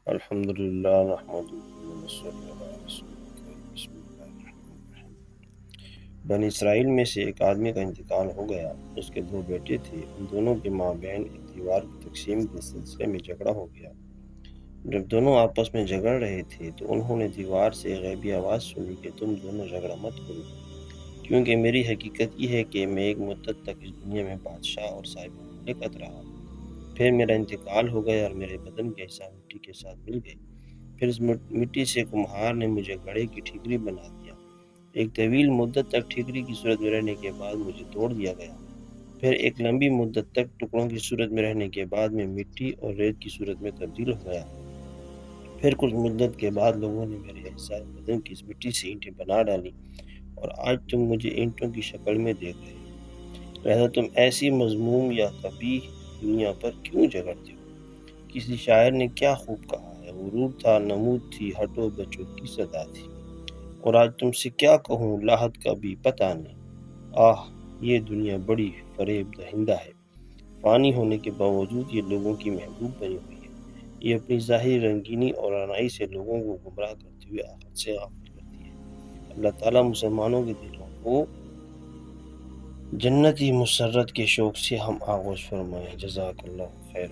الحمد للہ نحمدہ ونصلی علی رسول الکریم بسم اللہ الرحمن الرحیم۔ بنی اسرائیل میں سے ایک آدمی کا انتقال ہو گیا۔ اس کے دو بیٹے تھے، ان دونوں کے مابین ایک دیوار کی تقسیم کے سلسلے میں جھگڑا ہو گیا۔ جب دونوں آپس میں جھگڑ رہے تھے تو انہوں نے دیوار سے غیبی آواز سنی کہ تم دونوں جھگڑا مت کرو، کیونکہ میری حقیقت یہ ہے کہ میں ایک مدت تک اس دنیا میں بادشاہ اور صاحب مملکت رہا۔ پھر میرا انتقال ہو گیا اور میرے بدن کے حصہ مٹی کے ساتھ مل گئے۔ پھر اس مٹی سے کمہار نے مجھے گھڑے کی ٹھیکری بنا دیا۔ ایک طویل مدت تک ٹھیکری کی صورت میں رہنے کے بعد مجھے توڑ دیا گیا۔ پھر ایک لمبی مدت تک ٹکڑوں کی صورت میں رہنے کے بعد میں مٹی اور ریت کی صورت میں تبدیل ہو گیا۔ پھر کچھ مدت کے بعد لوگوں نے میرے اجزاء بدن کی اس مٹی سے اینٹیں بنا ڈالی، اور آج تم مجھے اینٹوں کی شکل میں دیکھ رہے ہو۔ لہذا تم ایسی مذموم یا قبیح دنیا پر کیوں جھگڑتے ہو؟ کسی شاعر نے کیا خوب کہا ہے، غرور تھا، نمود تھی، ہٹو بچو کی صدا تھی، اور آج تم سے کیا کہوں، لاحت کا بھی پتہ نہیں۔ آہ، یہ دنیا بڑی فریب دہندہ ہے۔ فانی ہونے کے باوجود یہ لوگوں کی محبوب بنی ہوئی ہے۔ یہ اپنی ظاہری رنگینی اور رعنائی سے لوگوں کو گمراہ کرتے ہوئے آخرت سے غافل کرتی ہے۔ اللہ تعالیٰ مسلمانوں کے دلوں کو جنتی مسرت کے شوق سے ہم آغوش فرمائے۔ جزاک اللہ خیر۔